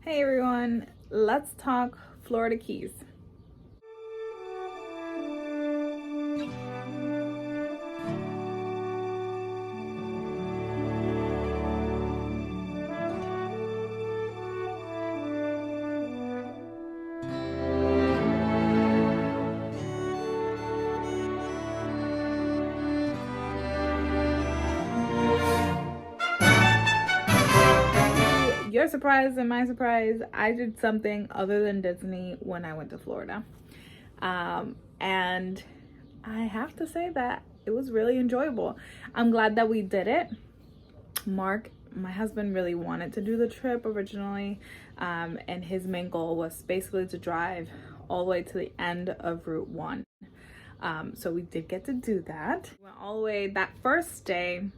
Hey everyone, let's talk Florida Keys. Your surprise and my surprise, I did something other than Disney when I went to Florida. And I have to say that it was really enjoyable. I'm glad that we did it. Mark, my husband, really wanted to do the trip originally, and his main goal was basically to drive all the way to the end of Route 1. So we did get to do that. We went all the way that first day.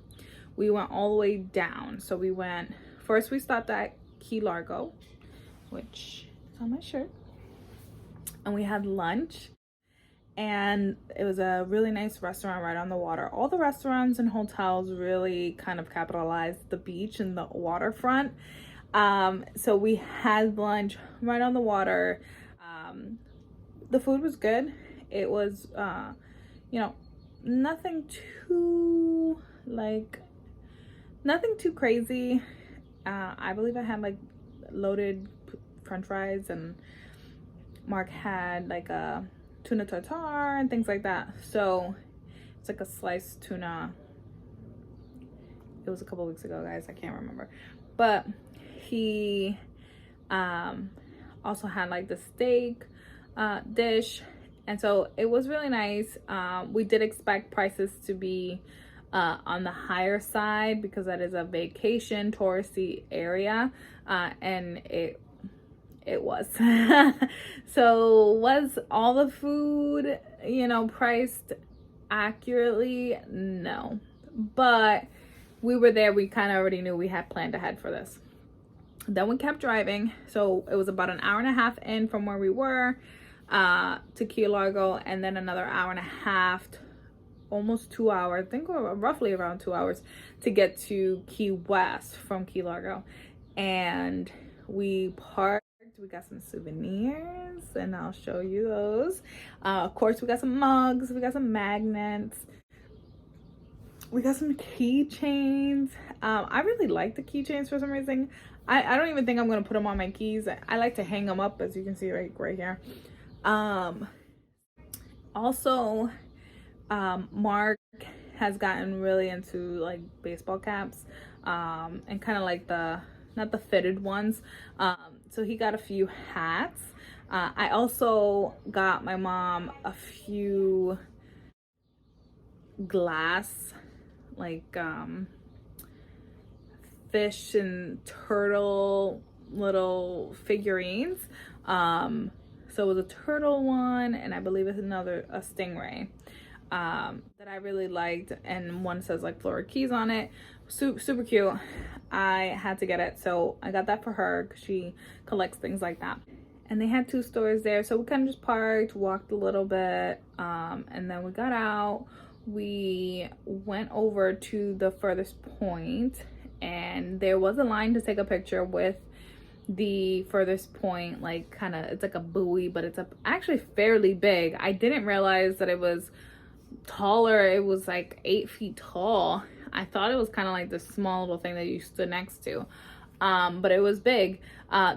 We went all the way down. So we went first. We stopped at Key Largo, which is on my shirt, and we had lunch. And it was a really nice restaurant right on the water. All the restaurants and hotels really kind of capitalized the beach and the waterfront. So we had lunch right on the water. The food was good. It was, nothing nothing too crazy. I believe I had like loaded French fries, and Mark had like a tuna tartare and things like that. So it's like a sliced tuna. It was a couple weeks ago, guys. I can't remember, but he also had like the steak dish, and so it was really nice. We did expect prices to be on the higher side because that is a vacation touristy area, and it was. So was all the food, priced accurately? No. But we were there. We kind of already knew we had planned ahead for this. Then we kept driving. So it was about an hour and a half in from where we were to Key Largo, and then another hour and a half, almost 2 hours, I think roughly around 2 hours to get to Key West from Key Largo. And we parked. We got some souvenirs, and I'll show you those. Of course, we got some mugs, we got some magnets, we got some keychains. I really like the keychains for some reason. I don't even think I'm gonna put them on my keys. I like to hang them up, as you can see right here. Also, Mark has gotten really into like baseball caps, and kind of like not the fitted ones. So he got a few hats. I also got my mom a few glass, like fish and turtle little figurines. So it was a turtle one, and I believe it's a stingray that I really liked, and one says like Florida Keys on it. Super cute. I had to get it, so I got that for her because she collects things like that. And they had 2 stores there, so we kind of just parked, walked a little bit, and then we got out. We went over to the furthest point, and there was a line to take a picture with the furthest point. Like kind of, it's like a buoy, but it's actually fairly big. I didn't realize that it was taller. It was like 8 feet tall. I thought it was kind of like this small little thing that you stood next to, but it was big.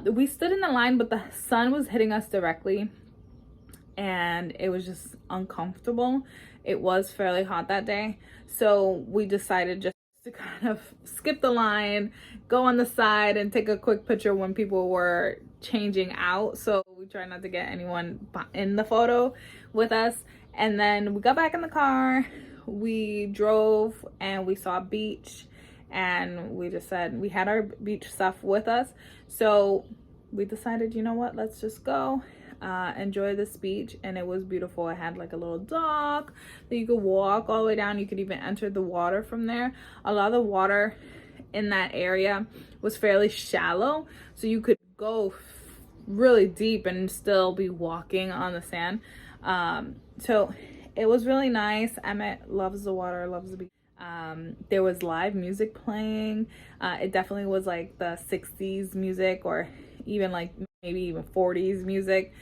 We stood in the line, but the sun was hitting us directly, and it was just uncomfortable. It was fairly hot that day, so we decided just to kind of skip the line, go on the side, and take a quick picture when people were changing out. So we tried not to get anyone in the photo with us. And then we got back in the car, we drove, and we saw a beach, and we just said we had our beach stuff with us. So we decided, you know what, let's just go enjoy this beach. And it was beautiful. It had like a little dock that you could walk all the way down. You could even enter the water from there. A lot of the water in that area was fairly shallow, so you could go really deep and still be walking on the sand. So it was really nice. Emmett loves the water, loves the beach. There was live music playing. It definitely was like the 60s music, or even like maybe even 40s music.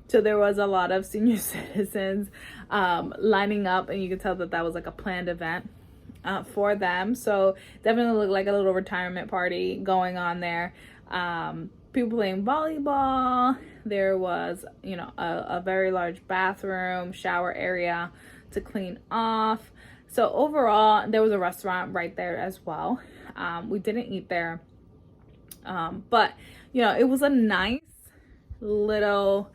So there was a lot of senior citizens lining up, and you could tell that that was like a planned event for them. So definitely looked like a little retirement party going on there. People playing volleyball. There was, you know, a very large bathroom, shower area to clean off. So overall, there was a restaurant right there as well. We didn't eat there, but you know, it was a nice little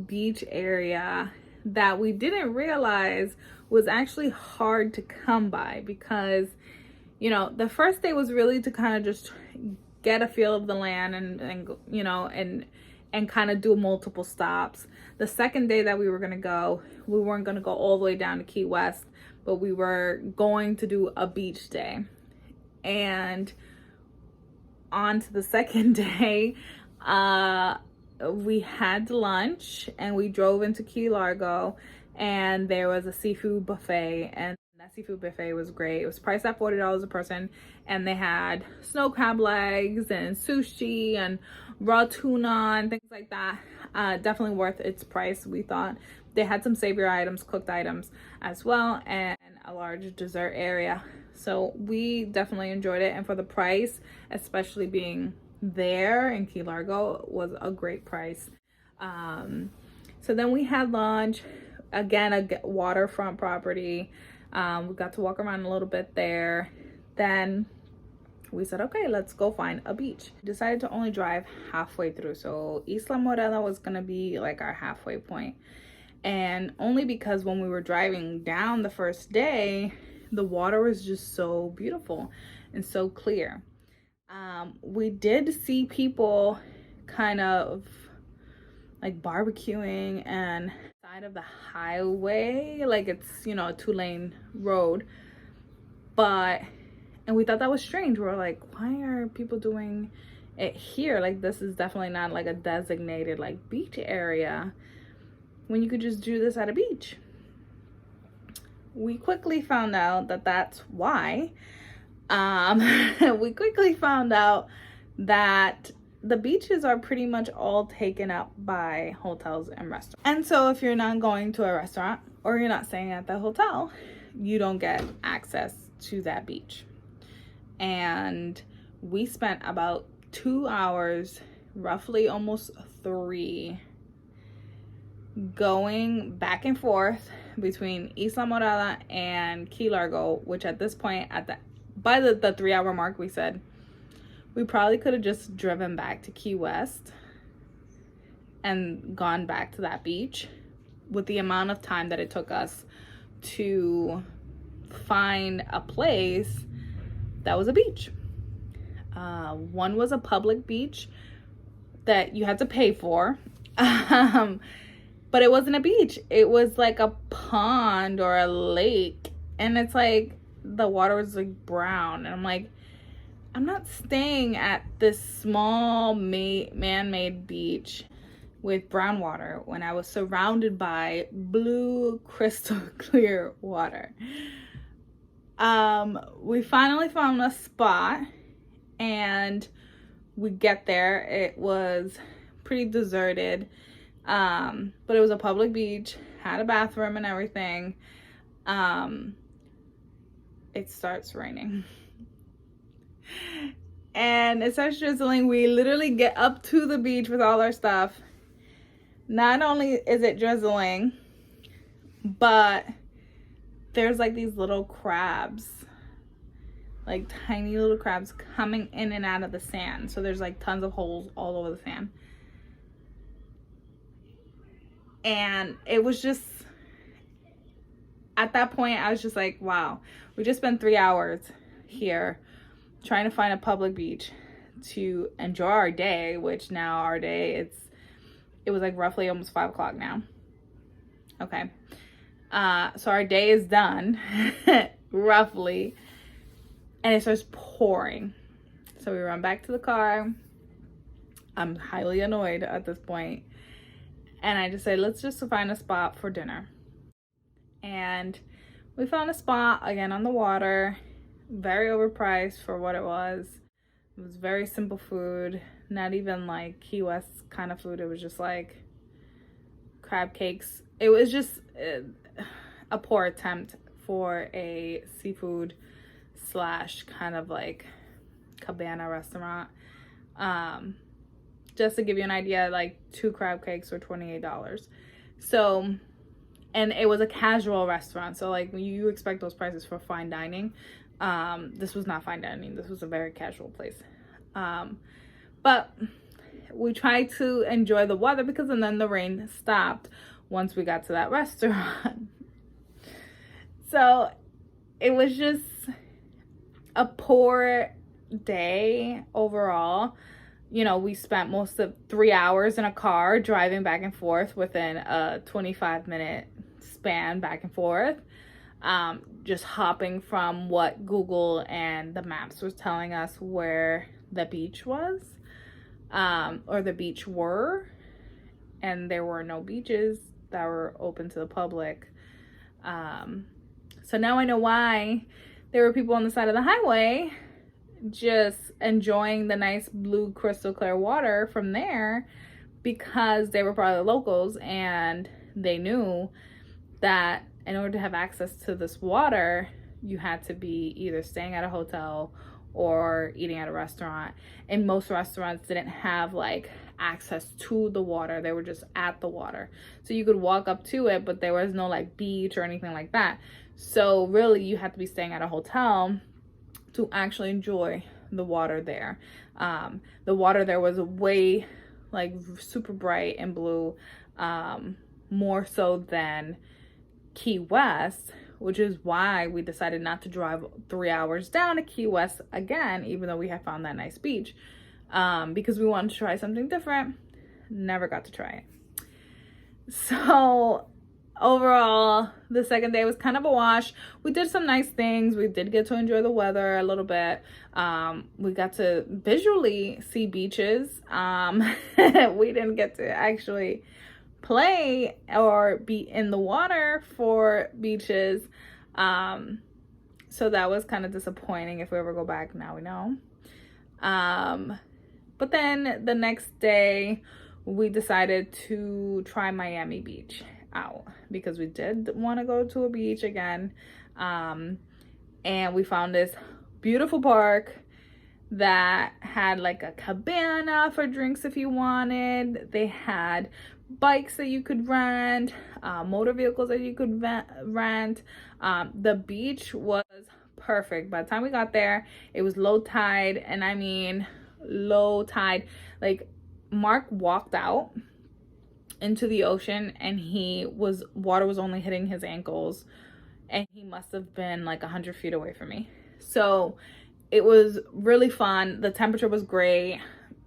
beach area that we didn't realize was actually hard to come by, because you know, the first day was really to kind of just get a feel of the land and you know, and kind of do multiple stops. The second day that we were going to go, we weren't going to go all the way down to Key West, but we were going to do a beach day. And on to the second day, we had lunch and we drove into Key Largo, and there was a seafood buffet, and that seafood buffet was great. It was priced at $40 a person, and they had snow crab legs and sushi and raw tuna and things like that. Definitely worth its price, we thought. They had some savory items, cooked items as well, and a large dessert area. So we definitely enjoyed it, and for the price, especially being there in Key Largo, was a great price. So then we had lunch, again, a waterfront property. We got to walk around a little bit there. Then we said, okay, let's go find a beach. Decided to only drive halfway through. So Isla Morena was gonna be like our halfway point. And only because when we were driving down the first day, the water was just so beautiful and so clear. We did see people kind of like barbecuing and side of the highway, like it's, you know, a 2-lane road. And we thought that was strange. We were like, why are people doing it here? Like, this is definitely not like a designated like beach area when you could just do this at a beach. We quickly found out that that's why. We quickly found out that the beaches are pretty much all taken up by hotels and restaurants. And so if you're not going to a restaurant or you're not staying at the hotel, you don't get access to that beach. And we spent about 2 hours, roughly almost 3, going back and forth between Isla Morada and Key Largo, which at this point, by the 3-hour mark, we said we probably could have just driven back to Key West and gone back to that beach, with the amount of time that it took us to find a place that was a beach. One was a public beach that you had to pay for, but it wasn't a beach. It was like a pond or a lake, and it's like the water was like brown, and I'm like, I'm not staying at this small man-made beach with brown water when I was surrounded by blue crystal clear water. We finally found a spot, and we get there. It was pretty deserted, but it was a public beach, had a bathroom and everything. It starts raining. And it starts drizzling. We literally get up to the beach with all our stuff. Not only is it drizzling, but there's like these little crabs, like tiny little crabs coming in and out of the sand. So there's like tons of holes all over the sand. And it was just, at that point, I was just like, wow, we just spent 3 hours here trying to find a public beach to enjoy our day, which now our day, it was like roughly almost 5 o'clock now. Okay. So our day is done, roughly, and it starts pouring. So we run back to the car. I'm highly annoyed at this point. And I just say, let's just find a spot for dinner. And we found a spot, again, on the water. Very overpriced for what it was. It was very simple food, not even like Key West kind of food. It was just like crab cakes. It was just a poor attempt for a seafood slash kind of like cabana restaurant. Just to give you an idea, like 2 crab cakes were $28. So, and it was a casual restaurant. So like you expect those prices for fine dining. This was not fine dining. This was a very casual place. But we tried to enjoy the weather because, and then the rain stopped once we got to that restaurant. So it was just a poor day overall. You know, we spent most of 3 hours in a car driving back and forth within a 25-minute span back and forth. Just hopping from what Google and the maps was telling us where the beach was, or the beach were, and there were no beaches that were open to the public. So now I know why there were people on the side of the highway just enjoying the nice blue crystal clear water from there, because they were probably locals and they knew that in order to have access to this water, you had to be either staying at a hotel or eating at a restaurant. And most restaurants didn't have like access to the water. They were just at the water. So you could walk up to it, but there was no like beach or anything like that. So really you had to be staying at a hotel to actually enjoy the water there. The water there was way like super bright and blue, more so than Key West, which is why we decided not to drive 3 hours down to Key West again, even though we had found that nice beach, because we wanted to try something different. Never got to try it. So overall, the second day was kind of a wash. We did some nice things. We did get to enjoy the weather a little bit. We got to visually see beaches. We didn't get to actually play or be in the water for beaches. So that was kind of disappointing. If we ever go back, now we know. But then the next day we decided to try Miami Beach out because we did want to go to a beach again. And we found this beautiful park that had like a cabana for drinks if you wanted. They had bikes that you could rent, motor vehicles that you could rent. The beach was perfect. By the time we got there, it was low tide, and I mean low tide. Like Mark walked out into the ocean and water was only hitting his ankles, and he must have been like 100 feet away from me. So it was really fun. The temperature was great.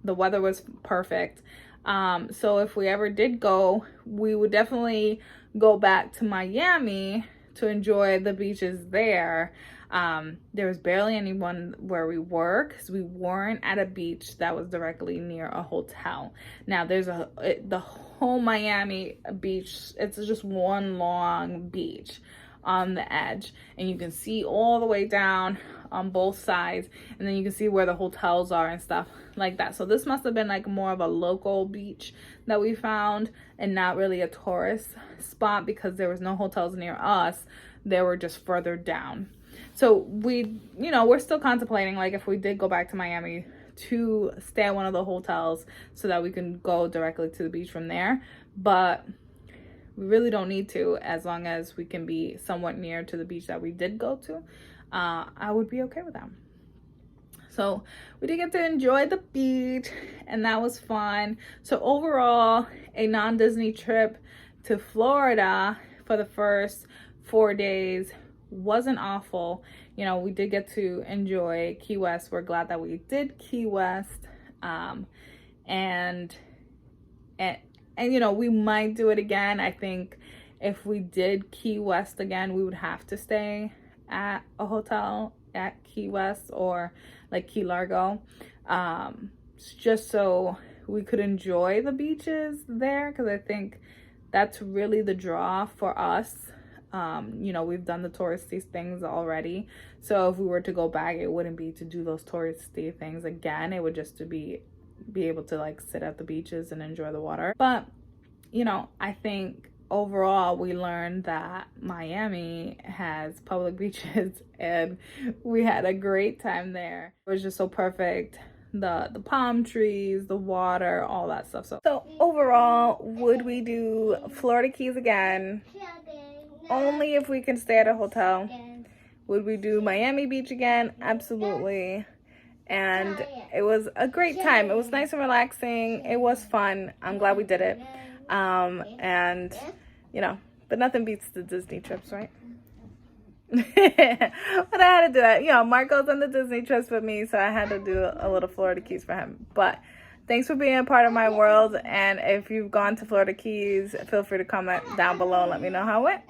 The weather was perfect. So if we ever did go, we would definitely go back to Miami to enjoy the beaches there. There was barely anyone where we were because we weren't at a beach that was directly near a hotel. Now there's the whole Miami beach. It's just one long beach on the edge, and you can see all the way down on both sides, and then you can see where the hotels are and stuff like that. So this must have been like more of a local beach that we found and not really a tourist spot, because there was no hotels near us. They were just further down. So we're still contemplating, like, if we did go back to Miami, to stay at one of the hotels so that we can go directly to the beach from there. But we really don't need to, as long as we can be somewhat near to the beach that we did go to. I would be okay with that. So we did get to enjoy the beach, and that was fun. So overall, a non-Disney trip to Florida for the first 4 days wasn't awful. We did get to enjoy Key West. We're glad that we did Key West. And we might do it again. I think if we did Key West again, we would have to stay at a hotel at Key West or like Key Largo, just so we could enjoy the beaches there, because I think that's really the draw for us. We've done the touristy things already, so if we were to go back, it wouldn't be to do those touristy things again. It would just to be be able to like sit at the beaches and enjoy the water. But, you know, I think overall we learned that Miami has public beaches and we had a great time there. It was just so perfect. The palm trees, the water, all that stuff. So overall, would we do Florida Keys again? Only if we can stay at a hotel. Would we do Miami Beach again? Absolutely. And it was a great time. It was nice and relaxing. It was fun. I'm glad we did it. And, you know, but nothing beats the Disney trips, right? But I had to do that. You know, Marco's on the Disney trips with me, so I had to do a little Florida Keys for him. But thanks for being a part of my world. And if you've gone to Florida Keys, feel free to comment down below and let me know how it went.